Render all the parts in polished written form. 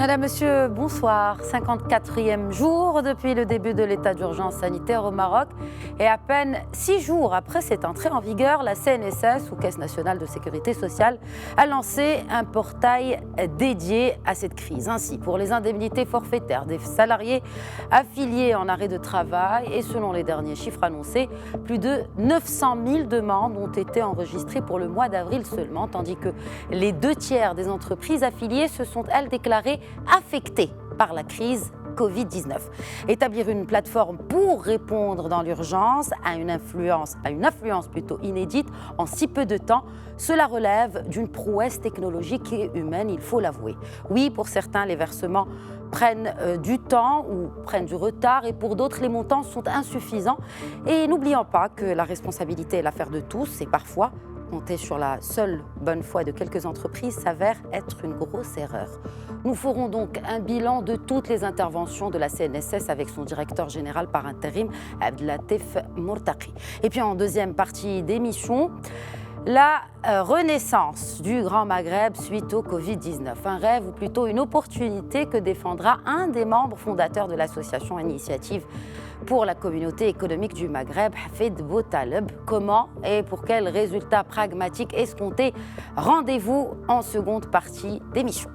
Madame, Monsieur, bonsoir. 54e jour depuis le début de l'état d'urgence sanitaire au Maroc. Et à peine 6 jours après cette entrée en vigueur, la CNSS, ou Caisse nationale de sécurité sociale, a lancé un portail dédié à cette crise. Ainsi, pour les indemnités forfaitaires des salariés affiliés en arrêt de travail, et selon les derniers chiffres annoncés, plus de 900 000 demandes ont été enregistrées pour le mois d'avril seulement, tandis que les 2/3 des entreprises affiliées se sont, elles, déclarées affectés par la crise Covid-19. Établir une plateforme pour répondre dans l'urgence à une affluence plutôt inédite en si peu de temps, cela relève d'une prouesse technologique et humaine, il faut l'avouer. Oui, pour certains, les versements prennent du temps ou prennent du retard, et pour d'autres, les montants sont insuffisants. Et n'oublions pas que la responsabilité est l'affaire de tous, et parfois, compter sur la seule bonne foi de quelques entreprises s'avère être une grosse erreur. Nous ferons donc un bilan de toutes les interventions de la CNSS avec son directeur général par intérim, Abdelatif Mortaqi. Et puis en deuxième partie d'émission, la renaissance du Grand Maghreb suite au Covid-19. Un rêve ou plutôt une opportunité que défendra un des membres fondateurs de l'association Initiative pour la communauté économique du Maghreb, Hafid Boutaleb. Comment et pour quels résultats pragmatiques escomptés? Rendez-vous en seconde partie d'émission.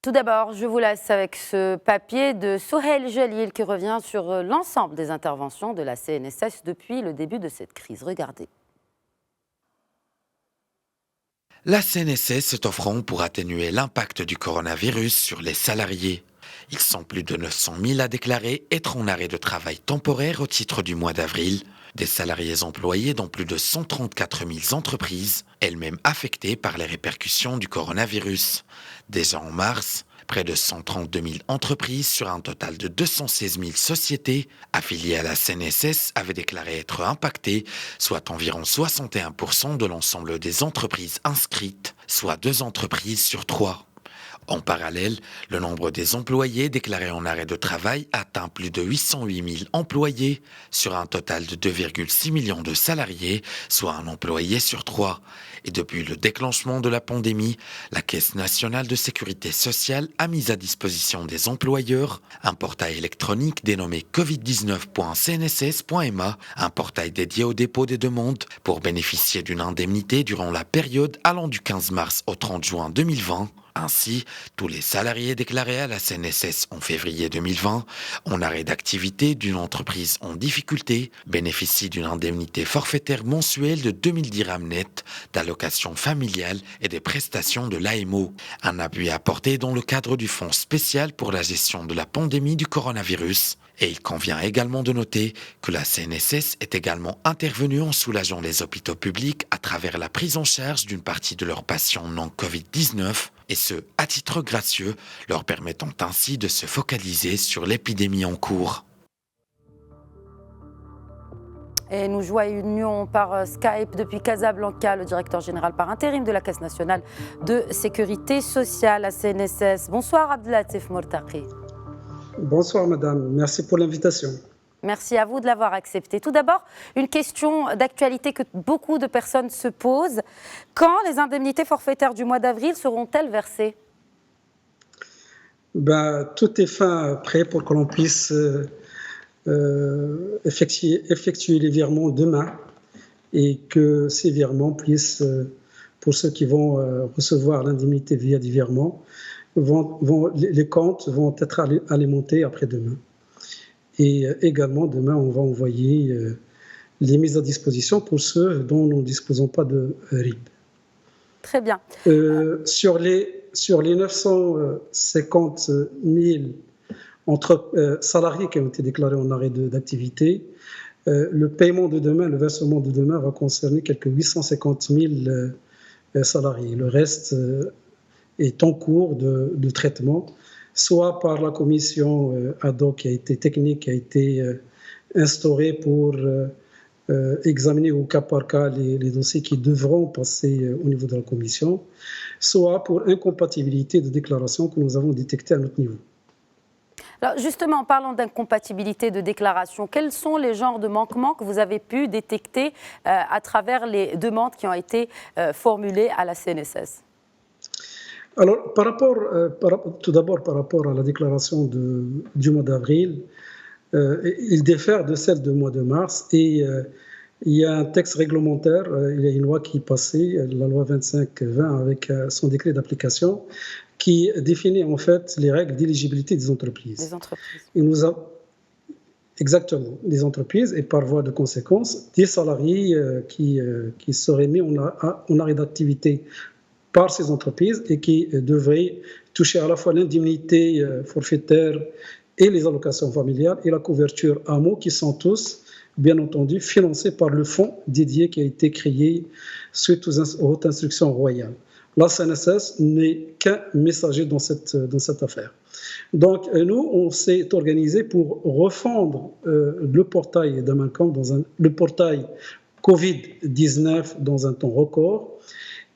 Tout d'abord, je vous laisse avec ce papier de Souheil Jalil qui revient sur l'ensemble des interventions de la CNSS depuis le début de cette crise. Regardez. La CNSS est au front pour atténuer l'impact du coronavirus sur les salariés. Ils sont plus de 900 000 à déclarer être en arrêt de travail temporaire au titre du mois d'avril. Des salariés employés dans plus de 134 000 entreprises, elles-mêmes affectées par les répercussions du coronavirus. Déjà en mars, près de 132 000 entreprises sur un total de 216 000 sociétés affiliées à la CNSS avaient déclaré être impactées, soit environ 61% de l'ensemble des entreprises inscrites, soit 2 entreprises sur 3. En parallèle, le nombre des employés déclarés en arrêt de travail atteint plus de 808 000 employés sur un total de 2,6 millions de salariés, soit un employé sur 3. Et depuis le déclenchement de la pandémie, la Caisse nationale de sécurité sociale a mis à disposition des employeurs un portail électronique dénommé covid19.cnss.ma, un portail dédié au dépôt des demandes pour bénéficier d'une indemnité durant la période allant du 15 mars au 30 juin 2020. Ainsi, tous les salariés déclarés à la CNSS en février 2020 en arrêt d'activité d'une entreprise en difficulté bénéficient d'une indemnité forfaitaire mensuelle de 2000 dirhams net, d'allocations familiales et des prestations de l'AMO. Un appui apporté dans le cadre du Fonds spécial pour la gestion de la pandémie du coronavirus. Et il convient également de noter que la CNSS est également intervenue en soulageant les hôpitaux publics à travers la prise en charge d'une partie de leurs patients non Covid-19, et ce, à titre gracieux, leur permettant ainsi de se focaliser sur l'épidémie en cours. Et nous joignons par Skype depuis Casablanca le directeur général par intérim de la Caisse nationale de sécurité sociale, la CNSS. Bonsoir Abdelatif Mortaqi. Bonsoir madame, merci pour l'invitation. Merci à vous de l'avoir accepté. Tout d'abord, une question d'actualité que beaucoup de personnes se posent. Quand les indemnités forfaitaires du mois d'avril seront-elles versées? Tout est prêt pour que l'on puisse effectuer les virements demain, et que ces virements puissent, pour ceux qui vont recevoir l'indemnité via des virements, les comptes vont être alimentés après-demain. Et également, demain, on va envoyer les mises à disposition pour ceux dont nous ne disposons pas de RIB. Très bien. Sur les 950 000 salariés qui ont été déclarés en arrêt d'activité, le paiement de demain, le versement de demain va concerner quelques 850 000 salariés. Le reste est en cours de traitement, soit par la commission ad hoc technique qui a été instaurée pour examiner au cas par cas les dossiers qui devront passer au niveau de la commission, soit pour incompatibilité de déclaration que nous avons détectée à notre niveau. Alors justement, en parlant d'incompatibilité de déclaration, quels sont les genres de manquements que vous avez pu détecter à travers les demandes qui ont été formulées à la CNSS? Alors, tout d'abord, par rapport à la déclaration du mois d'avril, il diffère de celle du mois de mars et il y a un texte réglementaire, il y a une loi qui est passée, la loi 25-20 avec son décret d'application, qui définit en fait les règles d'éligibilité des entreprises. Les entreprises. Exactement, des entreprises et par voie de conséquence, des salariés qui seraient mis en arrêt d'activité par ces entreprises et qui devraient toucher à la fois l'indemnité forfaitaire et les allocations familiales et la couverture AMO qui sont tous, bien entendu, financés par le fonds dédié qui a été créé suite aux hautes instructions royales. La CNSS n'est qu'un messager dans cette affaire. Donc, nous, on s'est organisé pour refondre le portail d'Amancom, le portail Covid-19 dans un temps record.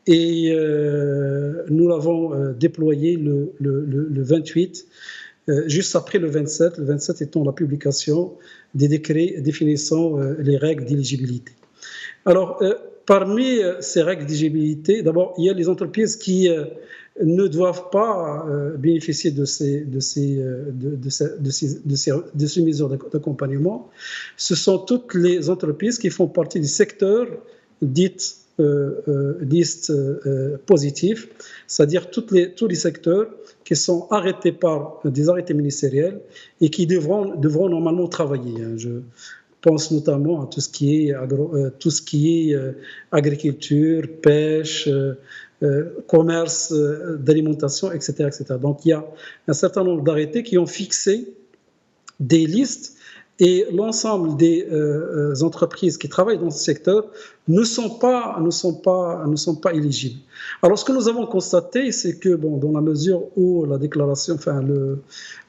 Et nous l'avons déployé le 28, juste après le 27 étant la publication des décrets définissant les règles d'éligibilité. Alors, parmi ces règles d'éligibilité, d'abord, il y a les entreprises qui ne doivent pas bénéficier de ces mesures d'accompagnement. Ce sont toutes les entreprises qui font partie du secteur dites listes positifs, c'est-à-dire tous les secteurs qui sont arrêtés par des arrêtés ministériels et qui devront normalement travailler. Je pense notamment à tout ce qui est agriculture, pêche, commerce d'alimentation, etc., etc. Donc il y a un certain nombre d'arrêtés qui ont fixé des listes et l'ensemble des entreprises qui travaillent dans ce secteur ne sont pas éligibles. Alors, ce que nous avons constaté, c'est que, dans la mesure où la déclaration,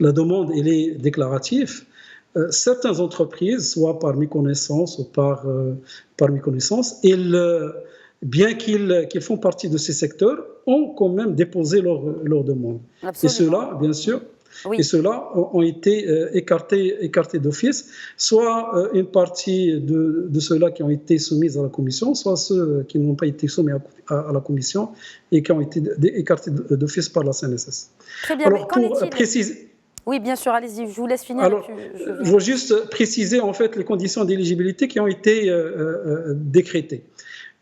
la demande, elle est déclarative, certaines entreprises, soit par méconnaissance ou par méconnaissance, bien qu'ils font partie de ces secteurs, ont quand même déposé leur demande. Absolument. Et cela, bien sûr, oui. Et ceux-là ont été écartés d'office, soit une partie de ceux-là qui ont été soumis à la commission, soit ceux qui n'ont pas été soumis à la commission et qui ont été écartés d'office par la CNSS. Très bien, alors, mais pour préciser... Oui, bien sûr, allez-y, je vous laisse finir. Alors, je veux juste préciser en fait les conditions d'éligibilité qui ont été décrétées.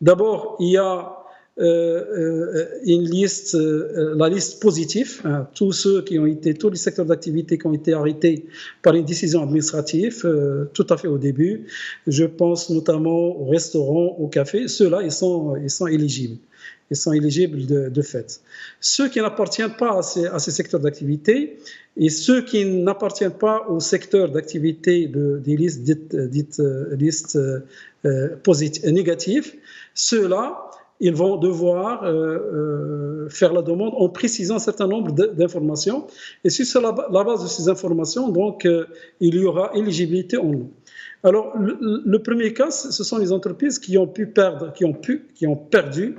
D'abord, il y a une liste, la liste positive, tous les secteurs d'activité qui ont été arrêtés par une décision administrative, tout à fait au début. Je pense notamment aux restaurants, aux cafés. Ceux-là, ils sont éligibles. Ils sont éligibles de fait. Ceux qui n'appartiennent pas à ces secteurs d'activité et ceux qui n'appartiennent pas au secteur d'activité des listes dites listes négatives, ceux-là, ils vont devoir faire la demande en précisant un certain nombre d'informations. Et sur la base de ces informations, donc, il y aura éligibilité en nous. Alors, le premier cas, ce sont les entreprises qui ont perdu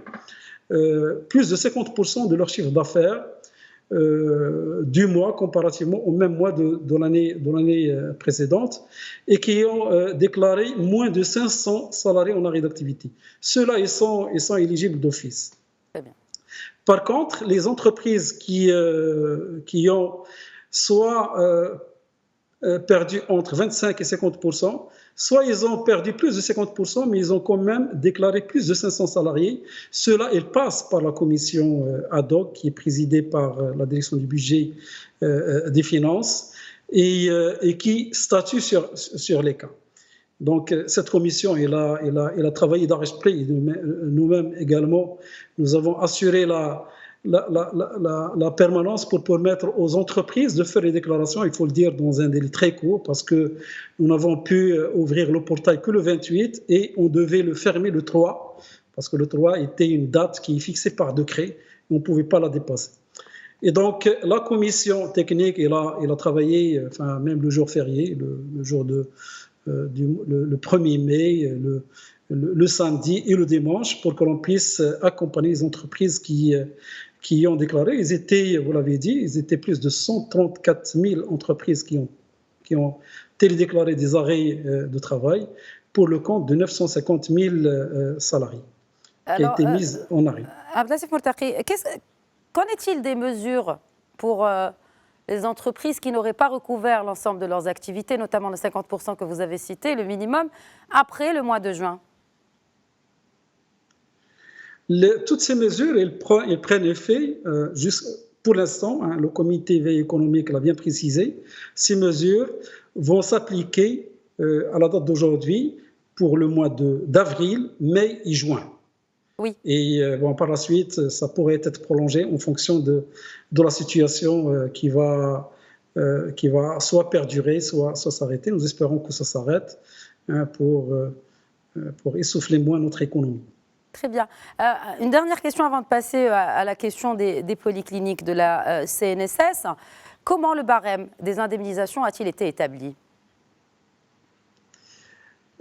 plus de 50% de leur chiffre d'affaires du mois comparativement au même mois de l'année précédente et qui ont déclaré moins de 500 salariés en arrêt d'activité. Ceux-là, ils sont éligibles d'office. Très bien. Par contre, les entreprises qui ont soit perdu entre 25 et 50%, soit ils ont perdu plus de 50%, mais ils ont quand même déclaré plus de 500 salariés. Ceux-là, ils passent par la commission ad hoc qui est présidée par la direction du budget des finances et qui statue sur les cas. Donc, cette commission, elle a travaillé d'arrache-pied. Nous-mêmes également, nous avons assuré la permanence pour permettre aux entreprises de faire les déclarations, il faut le dire, dans un délai très court, parce que nous n'avons pu ouvrir le portail que le 28 et on devait le fermer le 3, parce que le 3 était une date qui est fixée par décret, on ne pouvait pas la dépasser. Et donc, la commission technique, elle a travaillé, même le jour férié, le jour le 1er mai, le samedi et le dimanche, pour que l'on puisse accompagner les entreprises qui qui ont déclaré. Ils étaient, vous l'avez dit, ils étaient plus de 134 000 entreprises qui ont télédéclaré des arrêts de travail pour le compte de 950 000 salariés qui ont été mis en arrêt. Abdelatif Mortaqi, qu'en est-il des mesures pour les entreprises qui n'auraient pas recouvert l'ensemble de leurs activités, notamment le 50% que vous avez cité, le minimum, après le mois de juin? Toutes ces mesures, elles prennent effet pour l'instant. Le comité veille économique l'a bien précisé. Ces mesures vont s'appliquer à la date d'aujourd'hui pour le mois d'avril, mai et juin. Oui. Et par la suite, ça pourrait être prolongé en fonction de la situation qui va soit perdurer, soit s'arrêter. Nous espérons que ça s'arrête pour essouffler moins notre économie. Très bien. Une dernière question avant de passer à la question des polycliniques de la CNSS. Comment le barème des indemnisations a-t-il été établi?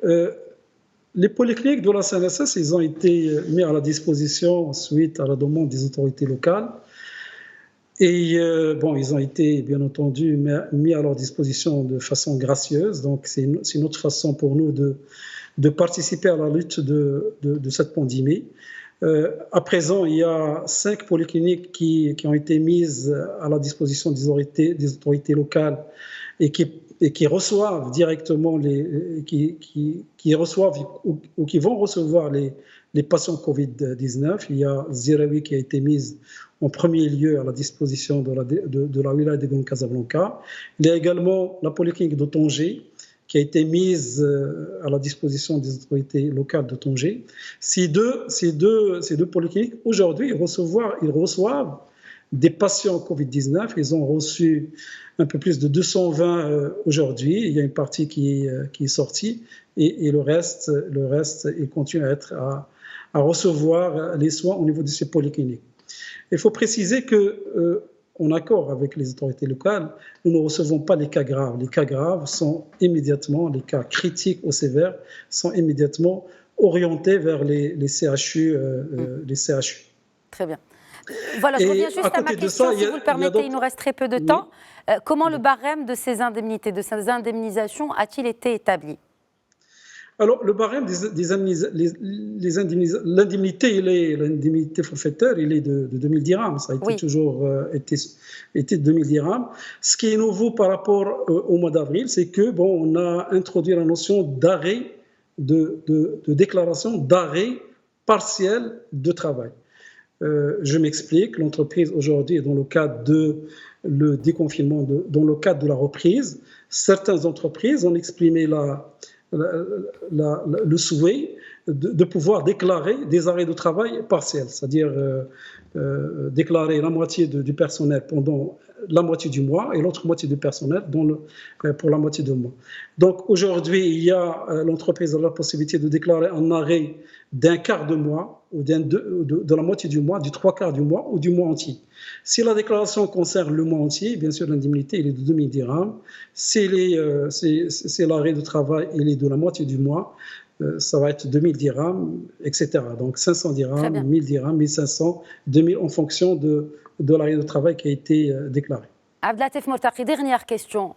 Les polycliniques de la CNSS, ils ont été mis à la disposition suite à la demande des autorités locales. Et ils ont été, bien entendu, mis à leur disposition de façon gracieuse. Donc, c'est une autre façon pour nous de participer à la lutte de cette pandémie. À présent, il y a 5 polycliniques qui ont été mises à la disposition des autorités locales et qui reçoivent directement qui reçouvent ou qui vont recevoir les patients Covid-19. Il y a Ziraoui qui a été mise en premier lieu à la disposition de la wilaya de Casablanca. Il y a également la polyclinique de Tanger qui a été mise à la disposition des autorités locales de Tanger. Ces deux polycliniques, aujourd'hui, ils reçoivent des patients Covid-19. Ils ont reçu un peu plus de 220 aujourd'hui. Il y a une partie qui est sortie et le reste il continue à recevoir les soins au niveau de ces polycliniques. Il faut préciser que en accord avec les autorités locales, nous ne recevons pas les cas graves. Les cas graves sont immédiatement, les cas critiques ou sévères, sont immédiatement orientés vers les CHU. Les CHU. Très bien. Voilà, je reviens juste à ma question, si vous le permettez, il nous reste très peu de temps. Comment le barème de ces indemnités, de ces indemnisations a-t-il été établi? Alors, le barème l'indemnité forfaitaire, il est de 2000 dirhams. Ça a été toujours été 2000 dirhams. Ce qui est nouveau par rapport au mois d'avril, c'est que on a introduit la notion d'arrêt, de déclaration d'arrêt partiel de travail. Je m'explique. L'entreprise aujourd'hui est dans le cadre de le déconfinement, dans le cadre de la reprise. Certaines entreprises ont exprimé le souhait de pouvoir déclarer des arrêts de travail partiels, c'est-à-dire déclarer la moitié du personnel pendant la moitié du mois et l'autre moitié du personnel pour la moitié du mois. Donc aujourd'hui, l'entreprise a la possibilité de déclarer un arrêt d'un quart de mois ou de la moitié du mois, du 3/4 du mois ou du mois entier. Si la déclaration concerne le mois entier, bien sûr l'indemnité est de 2000 dirhams. Si c'est l'arrêt de travail, il est de la moitié du mois, ça va être 2000 dirhams, etc. Donc 500 dirhams, 1000 dirhams, 1500, 2000 en fonction de l'arrêt de travail qui a été déclaré. Abdelatif Mortaqi, dernière question.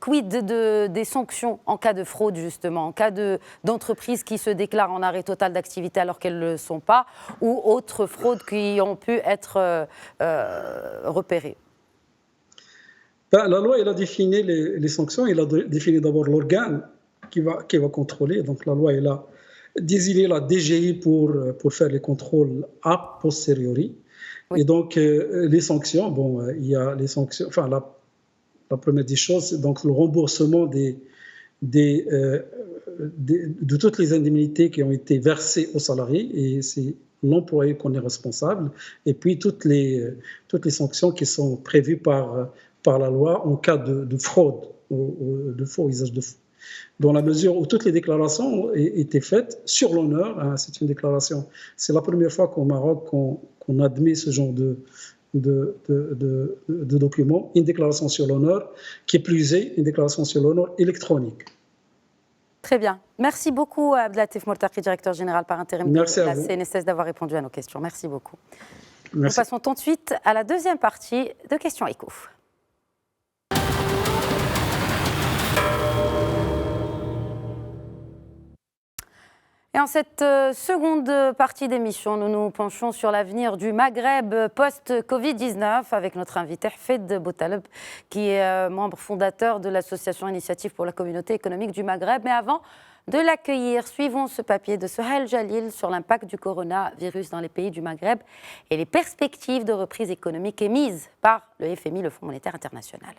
Quid des sanctions en cas de fraude, justement, en cas d'entreprises qui se déclarent en arrêt total d'activité alors qu'elles ne le sont pas, ou autres fraudes qui ont pu être repérées? La loi, elle a défini les sanctions. Elle a défini d'abord l'organe qui va contrôler. Donc la loi, elle a désigné la DGI pour faire les contrôles a posteriori. Oui. Et donc les sanctions, il y a les sanctions. Enfin, la première des choses, c'est donc le remboursement de toutes les indemnités qui ont été versées aux salariés, et c'est l'employé qu'on est responsable. Et puis toutes les sanctions qui sont prévues par la loi en cas de fraude, de faux usage de faux. Dans la mesure où toutes les déclarations ont été faites sur l'honneur, c'est une déclaration. C'est la première fois qu'au Maroc qu'on admet ce genre de documents, une déclaration sur l'honneur, qui est plus une déclaration sur l'honneur électronique. Très bien. Merci beaucoup Abdelatif Mortaqi, directeur général par intérim de la CNSS, d'avoir répondu à nos questions. Merci beaucoup. Nous passons tout de suite à la deuxième partie de Questions Éco. Et en cette seconde partie d'émission, nous nous penchons sur l'avenir du Maghreb post-Covid-19 avec notre invité Hafed Boutaleb, qui est membre fondateur de l'association Initiative pour la communauté économique du Maghreb. Mais avant de l'accueillir, suivons ce papier de Sohail Jalil sur l'impact du coronavirus dans les pays du Maghreb et les perspectives de reprise économique émises par le FMI, le Fonds monétaire international.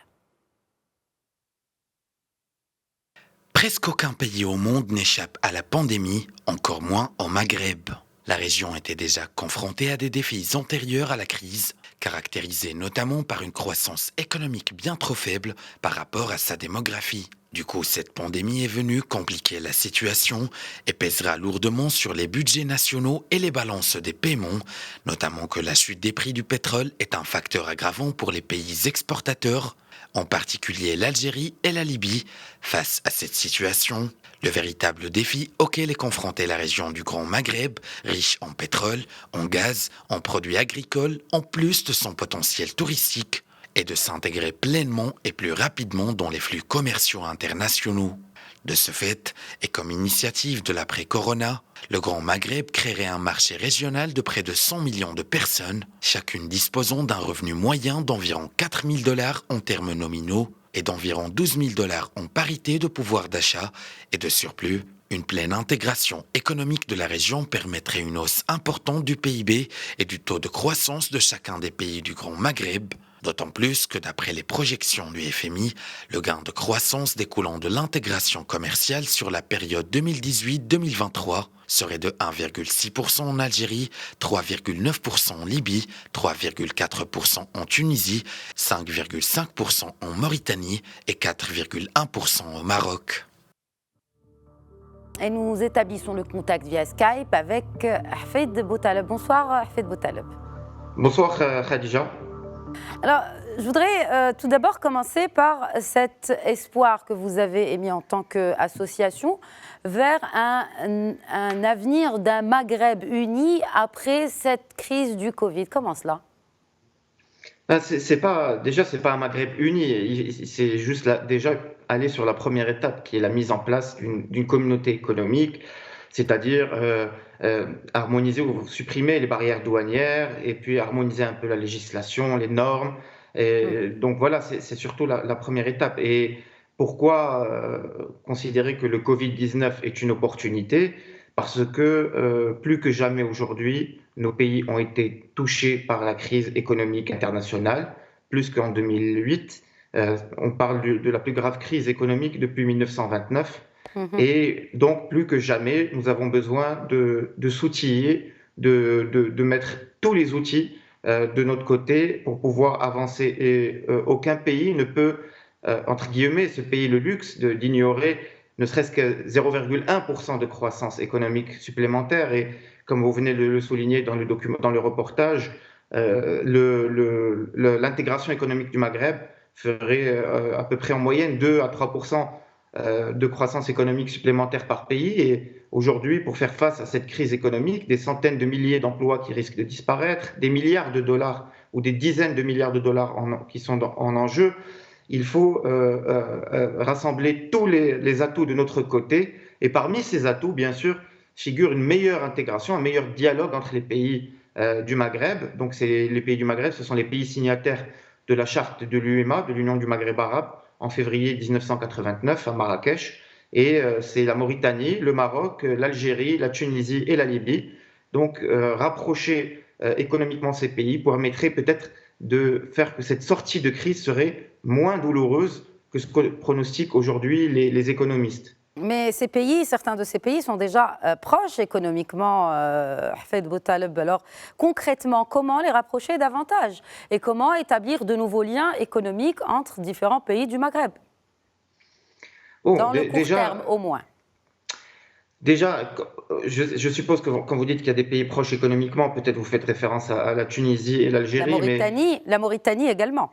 Presque aucun pays au monde n'échappe à la pandémie, encore moins au Maghreb. La région était déjà confrontée à des défis antérieurs à la crise, caractérisés notamment par une croissance économique bien trop faible par rapport à sa démographie. Du coup, cette pandémie est venue compliquer la situation et pèsera lourdement sur les budgets nationaux et les balances des paiements, notamment que la chute des prix du pétrole est un facteur aggravant pour les pays exportateurs, en particulier l'Algérie et la Libye. Face à cette situation, le véritable défi auquel est confrontée la région du Grand Maghreb, riche en pétrole, en gaz, en produits agricoles, en plus de son potentiel touristique, est de s'intégrer pleinement et plus rapidement dans les flux commerciaux internationaux. De ce fait, et comme initiative de l'après-corona, le Grand Maghreb créerait un marché régional de près de 100 millions de personnes, chacune disposant d'un revenu moyen d'environ 4 000 $ en termes nominaux et d'environ 12 000 $ en parité de pouvoir d'achat et de surplus. Une pleine intégration économique de la région permettrait une hausse importante du PIB et du taux de croissance de chacun des pays du Grand Maghreb. D'autant plus que d'après les projections du FMI, le gain de croissance découlant de l'intégration commerciale sur la période 2018-2023 serait de 1,6% en Algérie, 3,9% en Libye, 3,4% en Tunisie, 5,5% en Mauritanie et 4,1% au Maroc. Et nous établissons le contact via Skype avec Hafed Boutaleb. Bonsoir Hafed Boutaleb. Bonsoir Khadija. Alors, je voudrais tout d'abord commencer par cet espoir que vous avez émis en tant qu'association vers un avenir d'un Maghreb uni après cette crise du Covid. Comment cela ? C'est pas un Maghreb uni, c'est juste déjà aller sur la première étape qui est la mise en place d'une communauté économique, c'est-à-dire harmoniser ou supprimer les barrières douanières et puis harmoniser un peu la législation, les normes. Et donc voilà, c'est surtout la première étape. Et pourquoi considérer que le Covid-19 est une opportunité ? Parce que plus que jamais aujourd'hui, nos pays ont été touchés par la crise économique internationale, plus qu'en 2008. On parle de la plus grave crise économique depuis 1929. Et donc, plus que jamais, nous avons besoin de s'outiller, de mettre tous les outils de notre côté pour pouvoir avancer. Et aucun pays ne peut, entre guillemets, se payer le luxe d'ignorer ne serait-ce que 0,1% de croissance économique supplémentaire. Et comme vous venez de le souligner dans le reportage, l'intégration économique du Maghreb ferait à peu près en moyenne 2 à 3% de croissance économique supplémentaire par pays. Et aujourd'hui, pour faire face à cette crise économique, des centaines de milliers d'emplois qui risquent de disparaître, des milliards de dollars ou des dizaines de milliards de dollars qui sont en enjeu, il faut rassembler tous les atouts de notre côté. Et parmi ces atouts, bien sûr, figure une meilleure intégration, un meilleur dialogue entre les pays du Maghreb. Donc les pays du Maghreb, ce sont les pays signataires de la charte de l'UEMA, de l'Union du Maghreb arabe, en février 1989 à Marrakech. Et c'est la Mauritanie, le Maroc, l'Algérie, la Tunisie et la Libye. Donc rapprocher économiquement ces pays permettrait peut-être de faire que cette sortie de crise serait moins douloureuse que ce que pronostiquent aujourd'hui les économistes. Mais certains de ces pays sont déjà proches économiquement, Hafed Boutaleb. Alors concrètement, comment les rapprocher davantage et comment établir de nouveaux liens économiques entre différents pays du Maghreb ? Dans le court terme, au moins. Déjà, je suppose que quand vous dites qu'il y a des pays proches économiquement, peut-être vous faites référence à la Tunisie et l'Algérie. La Mauritanie également.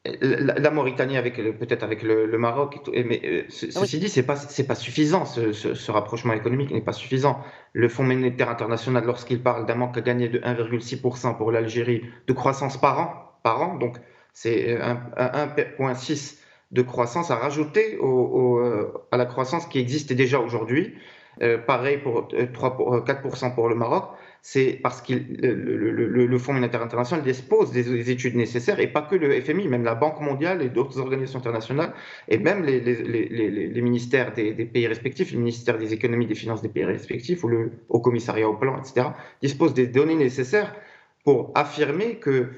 la Mauritanie peut-être avec le Maroc, mais Oui. ceci dit, c'est pas suffisant. Ce rapprochement économique n'est pas suffisant. Le Fonds monétaire international, lorsqu'il parle d'un manque à gagner de 1,6% pour l'Algérie de croissance par an, donc c'est 1,6 de croissance à rajouter à la croissance qui existait déjà aujourd'hui. Pareil pour 4% pour le Maroc. C'est parce que le Fonds monétaire international dispose des études nécessaires, et pas que le FMI, même la Banque mondiale et d'autres organisations internationales, et même les ministères des pays respectifs, le ministère des économies et des finances des pays respectifs, ou le Haut Commissariat au plan, etc., disposent des données nécessaires pour affirmer que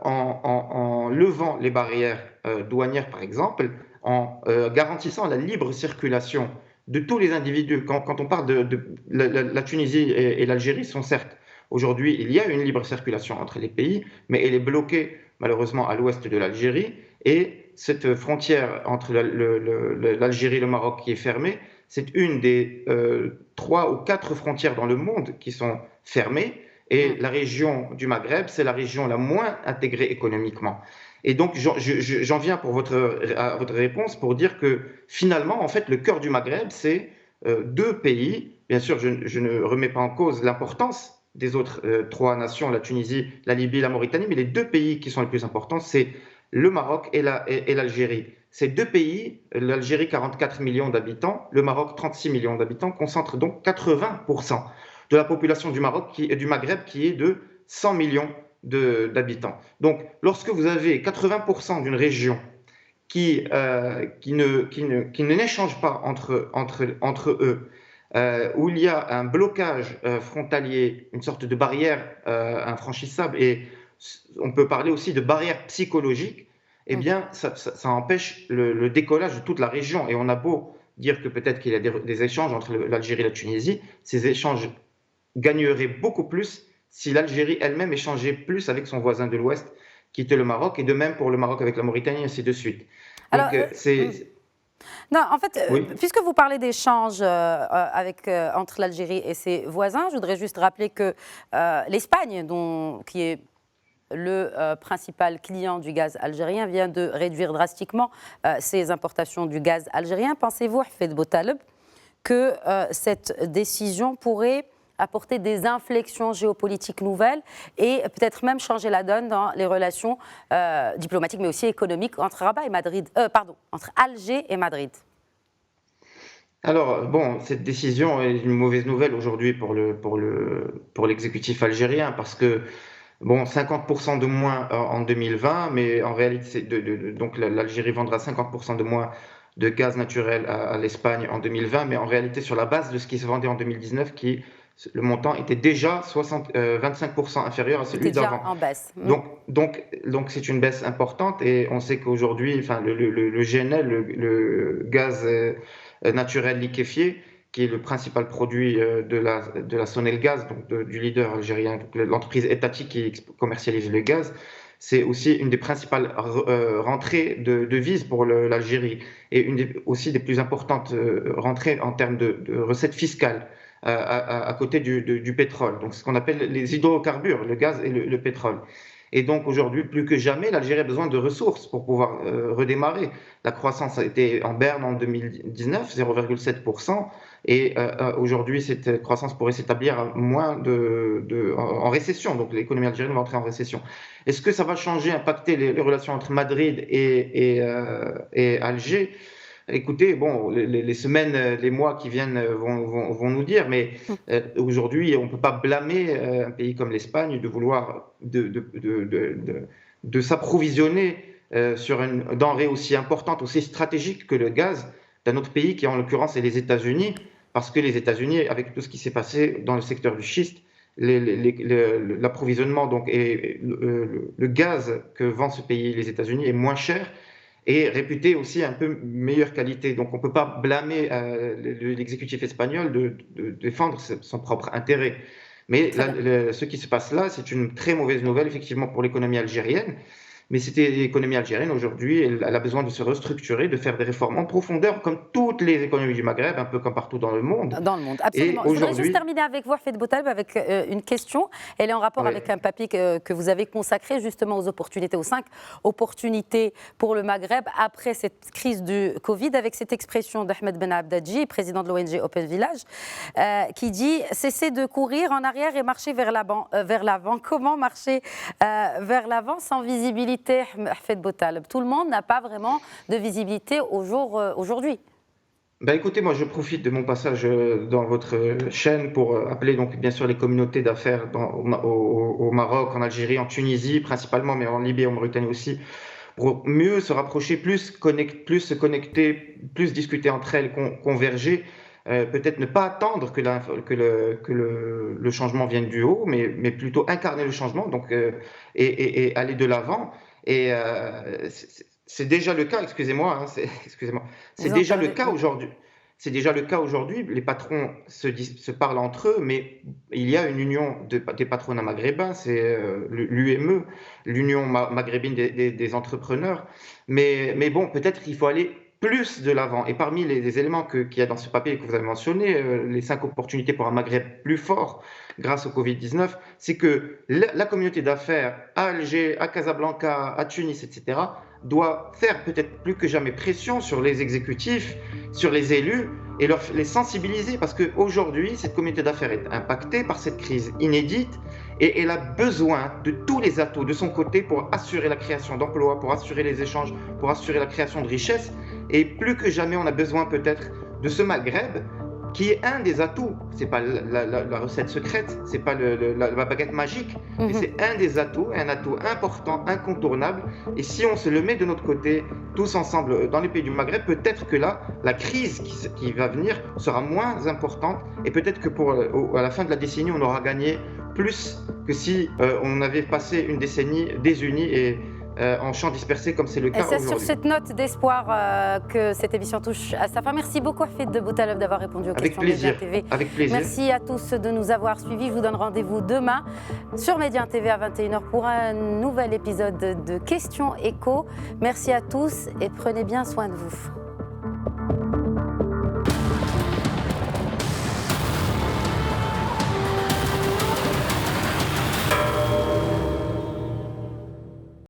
en levant les barrières douanières, par exemple, en garantissant la libre circulation de tous les individus. Quand on parle de la Tunisie et l'Algérie sont certes, aujourd'hui, il y a une libre circulation entre les pays, mais elle est bloquée malheureusement à l'ouest de l'Algérie, et cette frontière entre l'Algérie et le Maroc qui est fermée, c'est une des 3 ou 4 frontières dans le monde qui sont fermées, et la région du Maghreb, c'est la région la moins intégrée économiquement. Et donc, j'en viens à votre réponse pour dire que finalement, en fait, le cœur du Maghreb, c'est 2 pays. Bien sûr, je ne remets pas en cause l'importance des autres 3 nations, la Tunisie, la Libye, la Mauritanie, mais les 2 pays qui sont les plus importants, c'est le Maroc et l'Algérie. Ces 2 pays, l'Algérie 44 millions d'habitants, le Maroc 36 millions d'habitants, concentrent donc 80% de la population du Maghreb qui est de 100 millions d'habitants. Donc, lorsque vous avez 80% d'une région qui n'échangent pas entre eux, où il y a un blocage frontalier, une sorte de barrière infranchissable, et on peut parler aussi de barrière psychologique, eh bien, ça empêche le décollage de toute la région. Et on a beau dire que peut-être qu'il y a des échanges entre l'Algérie et la Tunisie, ces échanges gagneraient beaucoup plus si l'Algérie elle-même échangeait plus avec son voisin de l'Ouest, qui était le Maroc, et de même pour le Maroc avec la Mauritanie, et ainsi de suite. Donc, Alors, non, en fait, oui. puisque vous parlez d'échanges entre l'Algérie et ses voisins, je voudrais juste rappeler que l'Espagne, qui est le principal client du gaz algérien, vient de réduire drastiquement ses importations du gaz algérien. Pensez-vous, Hafed Boutaleb, que cette décision pourrait apporter des inflexions géopolitiques nouvelles et peut-être même changer la donne dans les relations diplomatiques mais aussi économiques entre entre Alger et Madrid? Alors, bon, cette décision est une mauvaise nouvelle aujourd'hui pour l'exécutif algérien, parce que, bon, 50% de moins en 2020, mais en réalité, donc l'Algérie vendra 50% de moins de gaz naturel à l'Espagne en 2020, mais en réalité, sur la base de ce qui se vendait en 2019, le montant était déjà 25% inférieur à celui d'avant. Déjà en baisse. Donc c'est une baisse importante, et on sait qu'aujourd'hui, enfin, le GNL, le gaz naturel liquéfié, qui est le principal produit de la Sonelgaz, donc du leader algérien, l'entreprise étatique qui commercialise le gaz, c'est aussi une des principales rentrées de devises pour l'Algérie, et aussi des plus importantes rentrées en termes de recettes fiscales. À côté du pétrole, donc ce qu'on appelle les hydrocarbures, le gaz et le pétrole. Et donc aujourd'hui, plus que jamais, l'Algérie a besoin de ressources pour pouvoir redémarrer. La croissance a été en berne en 2019, 0,7%, et aujourd'hui, cette croissance pourrait s'établir à en récession, donc l'économie algérienne va entrer en récession. Est-ce que ça va impacter les relations entre Madrid et Alger? Écoutez, bon, les semaines, les mois qui viennent vont nous dire, mais aujourd'hui, on ne peut pas blâmer un pays comme l'Espagne de vouloir de s'approvisionner sur une denrée aussi importante, aussi stratégique que le gaz d'un autre pays qui, en l'occurrence, est les États-Unis, parce que les États-Unis, avec tout ce qui s'est passé dans le secteur du schiste, l'approvisionnement donc, et le gaz que vend ce pays, les États-Unis, est moins cher et réputé aussi un peu meilleure qualité. Donc on ne peut pas blâmer l'exécutif espagnol de défendre son propre intérêt. Mais ce qui se passe là, c'est une très mauvaise nouvelle effectivement pour l'économie algérienne. Mais c'était l'économie algérienne aujourd'hui, elle a besoin de se restructurer, de faire des réformes en profondeur, comme toutes les économies du Maghreb, un peu comme partout dans le monde. Dans le monde, Et absolument. Je voudrais juste aujourd'hui, terminer avec vous, Hafid Boutaleb, avec une question. Elle est en rapport oui, avec un papier que vous avez consacré justement aux opportunités, aux 5 opportunités pour le Maghreb après cette crise du Covid, avec cette expression d'Ahmed Ben Abdadji, président de l'ONG Open Village, qui dit « Cessez de courir en arrière et marcher vers l'avant. Comment marcher vers l'avant sans visibilité, Hafid Boutaleb? Tout le monde n'a pas vraiment de visibilité aujourd'hui. ben écoutez, moi je profite de mon passage dans votre chaîne pour appeler donc bien sûr les communautés d'affaires au Maroc, en Algérie, en Tunisie principalement, mais en Libye et en Mauritanie aussi, pour mieux se rapprocher, plus se connecter, plus discuter entre elles, converger. Peut-être ne pas attendre que le changement vienne du haut, mais plutôt incarner le changement donc, et aller de l'avant. Et c'est déjà le cas, excusez-moi, hein, excusez-moi, c'est Vous en déjà le parlez, cas oui. aujourd'hui. C'est déjà le cas aujourd'hui. Les patrons se parlent entre eux, mais il y a une union des patronats maghrébins, c'est l'UME, l'Union maghrébine des entrepreneurs. Mais bon, peut-être qu'il faut aller plus de l'avant. Et parmi les éléments qu'il y a dans ce papier que vous avez mentionné, les 5 opportunités pour un Maghreb plus fort grâce au Covid-19, c'est que la communauté d'affaires à Alger, à Casablanca, à Tunis, etc., doit faire peut-être plus que jamais pression sur les exécutifs, sur les élus, et les sensibiliser, parce qu'aujourd'hui, cette communauté d'affaires est impactée par cette crise inédite, et elle a besoin de tous les atouts de son côté pour assurer la création d'emplois, pour assurer les échanges, pour assurer la création de richesses. Et plus que jamais, on a besoin peut-être de ce Maghreb qui est un des atouts. C'est pas la recette secrète, c'est pas la baguette magique, mais c'est un des atouts, un atout important, incontournable. Et si on se le met de notre côté, tous ensemble, dans les pays du Maghreb, peut-être que là, la crise qui va venir sera moins importante, et peut-être que à la fin de la décennie, on aura gagné plus que si on avait passé une décennie désunie et en champs dispersés comme c'est le cas aujourd'hui. Et c'est sur aujourd'hui. cette note d'espoir que cette émission touche à sa fin. Merci beaucoup, Hafid Boutaleb, d'avoir répondu aux Avec questions de Médien plaisir, TV. avec plaisir. Merci à tous de nous avoir suivis. Je vous donne rendez-vous demain sur Médien TV à 21h pour un nouvel épisode de Questions Écho. Merci à tous et prenez bien soin de vous.